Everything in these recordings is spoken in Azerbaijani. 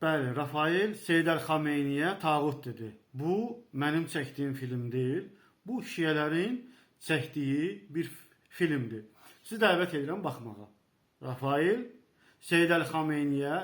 Bəli, Rafael Seyid Əl-Xameyniyə tağut dedi. Bu mənim çəkdiyim film deyil. Bu şiələrin çəkdiyi bir filmdir. Sizi dəvət edirəm baxmağa. Rafael Seyid Əl-Xameyniyə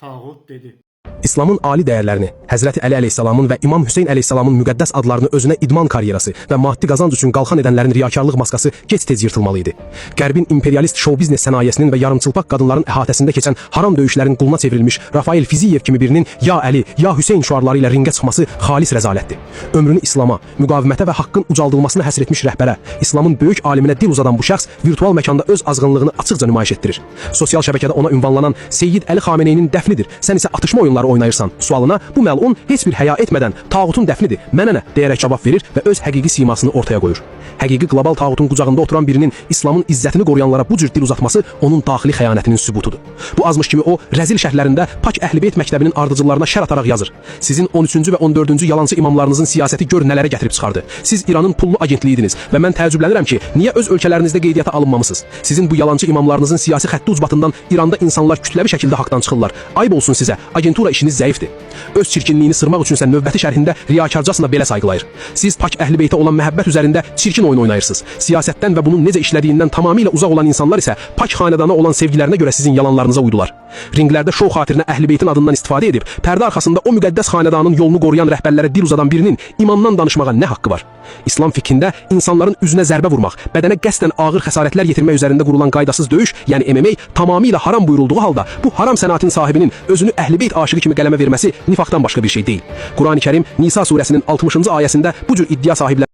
tağut dedi. İslamın ali dəyərlərini, Həzrəti Əli əleyhissalamın və İmam Hüseyn əleyhissalamın müqəddəs adlarını özünə idman karyerası və maddi qazanc üçün qalxan edənlərin riyakarlıq maskası gec-tez yırtılmalı idi. Qərbin imperialist şou-biznes sənayesinin və yarımçılpaq qadınların əhatəsində keçən haram döyüşlərin quluna çevrilmiş Rafael Fiziyev kimi birinin ya Əli, ya Hüseyn şüarları ilə ringə çıxması xalis rəzalətdir. Ömrünü İslama, müqavimətə və haqqın ucaldılmasına həsr etmiş rəhbərə, İslamın böyük aliminə dil uzadan bu şəxs virtual məkanda öz azğınlığını açıqca nümayiş etdirir. Sosial şəbəkədə ona ünvanlanan Seyyid Əli Xamneyinin dəfnidir, sən isə atışma oyunları oynayırsan sualına bu məlun heç bir həya etmədən tağutun dəfnidir, mənə nə deyərək cavab verir və öz həqiqi simasını ortaya qoyur. Həqiqi qlobal tağutun qucağında oturan birinin İslamın izzətini qoruyanlara bu cür dil uzatması onun daxili xəyanətinin sübutudur. Bu azmış kimi o rəzil şərhlərində Pak Əhlibeyt məktəbinin ardıcıllarına şər ataraq yazır. Sizin 13-cü və 14-cü yalancı imamlarınızın siyasəti gör nələrə gətirib çıxardı. Siz İranın pullu agentliyiydiniz və mən təəccüblənirəm ki, niyə öz ölkələrinizdə qeydiyyata alınmamısınız? Sizin bu yalancı imamlarınızın siyasi xətti ucbatından İranda insanlar kütləvi şəkildə haqdan çıxırlar. Ayıb olsun sizə, agentura işiniz zəifdir. Öz çirkinliyini sırmaq üçünsə növbəti şərhində riyakarcasına belə sayğılayır. Siz Pak Əhlibeytə olan məhəbbət üzərində çirkin oyun oynayırsınız. Siyasətdən və bunun necə işlədiyindən tamamilə uzaq olan insanlar isə Pak xanədana olan sevgilərinə görə sizin yalanlarınıza uydular. Ringlərdə şou xatirinə Əhlibeytin adından istifadə edib, pərdə arxasında o müqəddəs xanədanın yolunu qoruyan rəhbərlərə dil uzadan birinin imamdan danışmağa nə haqqı var? İslam fikrində insanların üzünə zərbə vurmaq, bədənə qəsdən ağır xəsarətlər yetirmək üzərində qurulan qaydasız döyüş, yəni MMA tamamilə haram buyurulduğu halda bu haram sənətin sahibinin özünü Əhlibeyt aşığı kimi qələmə verməsi nifaqdan başqa bir şey deyil. Qurani-Kərim Nisa surəsinin 60-cı ayəsində bu cür iddia sahibləri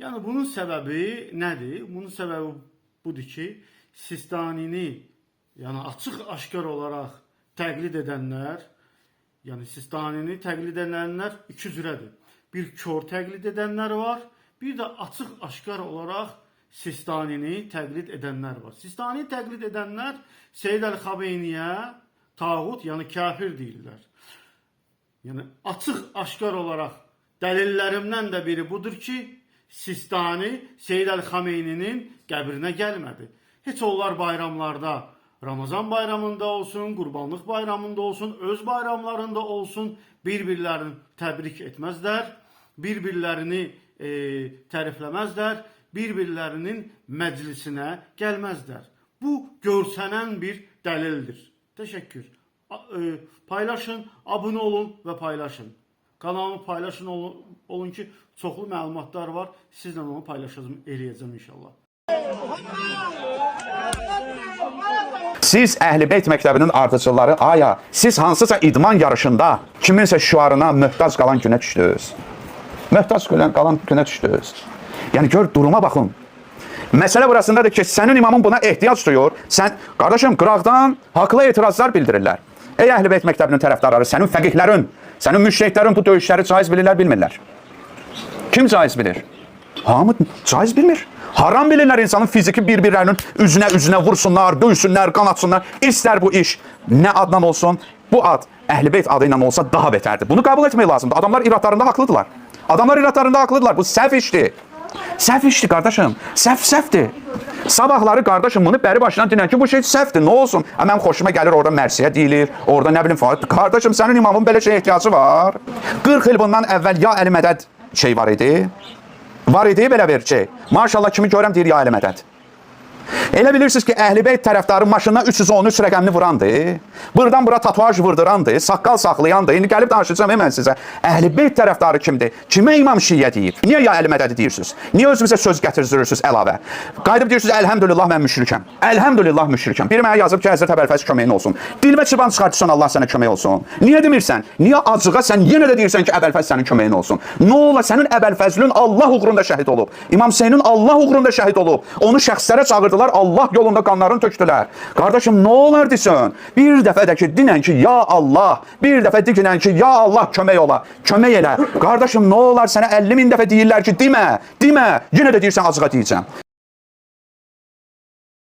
Yəni bunun səbəbi nədir? Bunun səbəbi budur ki, Sistanini yəni açıq-aşkar olaraq təqlid edənlər, yəni Sistanini təqlid edənlər iki cürədir. Bir kör təqlid edənlər var, bir də açıq-aşkar olaraq Sistanini təqlid edənlər var. Sistanini təqlid edənlər Seyyid Əl-Xameyniyə tağut, yəni kafir deyirlər. Yəni açıq-aşkar olaraq dəlillərimdən də biri budur ki, Sistani Seyyid Əl-Xameyninin qəbrinə gəlmədi. Heç onlar bayramlarda, Ramazan bayramında olsun, Qurbanlıq bayramında olsun, öz bayramlarında olsun, bir-birlərini təbrik etməzlər, bir-birlərini tərifləməzlər, bir-birlərinin məclisinə gəlməzlər. Bu görsənən bir dəlildir. Təşəkkür. Paylaşın, abunə olun və paylaşın. Kanalımı paylaşın olun ki, çoxlu məlumatlar var. Sizlə onu paylaşacağım, eləyəcəm inşallah. Siz Əhlibeyt məktəbinin ardıcıları, aya, siz hansısa idman yarışında kiminsə şüarına möhtac qalan günə düşdünüz. Möhtac qalan günə düşdünüz. Yəni gör, duruma baxın. Məsələ burasındadır ki, sənin imamın buna ehtiyac duyur. Sən, qardaşım, qıraqdan haqlı etirazlar bildirirlər. Ey Əhlibeyt məktəbinin tərəfdarları, sənin fəqihlərin, sənin müşriklərin bu döyüşləri caiz bilirlər, bilmirlər. Kim caiz bilir? Hamı caiz bilmir. Haram bilirlər insanın fiziki bir-birlərinin üzünə vursunlar, döysünlər, qanatsınlar. İstər bu iş nə adla olsun, bu ad Əhlibeyt adı ilə olsa daha betərdir. Bunu qəbul etmək lazımdır. Adamlar iradlarında haqlıdırlar. Adamlar iradlarında haqlıdırlar. Bu səhv işdir. Səhv işdir, qardaşım. Səhvdir. Sabahları qardaşım bunu bəri başından dinən ki, bu şey səhvdir. Nə olsun? Mənim xoşuma gəlir, orada mərsiyə deyilir, orada nə bilim falan. Qardaşım, sənin imamın belə şey ehtiyacı var. 40 il bundan əvvəl ya Əli Mədəd şey var idi. Var idi belə bir ki, maşallah kimi görəm deyir ya əli mədəd. Elə bilirsiniz ki, Əhlibeyt tərəfdarı maşından 313 rəqəmini vurandı. Buradan bura tatuaj vurdurandı, saqqal saxlayandı. İndi gəlib danışacağım mən sizə. Əhlibeyt tərəfdarı kimdir? Kimə İmam Şiyə deyib? Niyə ya əli mədədi deyirsiniz? Niyə özünüzə söz gətirdirirsiniz əlavə? Qayıdıb deyirsiniz, əlhəmdülillah mən müşrikəm. Əlhəmdülillah müşrikəm. Biri mənə yazıb ki, Həzrət Əbəlfəz köməyin olsun. Dilbə çıban çıxartırsan, Allah sənə kömək olsun. Niyə demirsən? Niyə acığa sən yenə də deyirsən ki, Əbəlfəz sənin köməyin olsun? Nə ola sənin Əbəlfəzlün Allah uğrunda şəhid olub. İmam Hüseynin Allah uğrunda şəhid olub. Onu şəxslərə çağırdılar, Allah yolunda qanlarını tökdülər. Qardaşım, nə olar desən? Bir dəfə də ki, dinən ki, ya Allah. Bir dəfə dinən ki, ya Allah kömək ola. Kömək elə. Qardaşım, nə olar sənə 50 min dəfə deyirlər ki, demə, demə. Yenə də deyirsən acığa deyəcəm.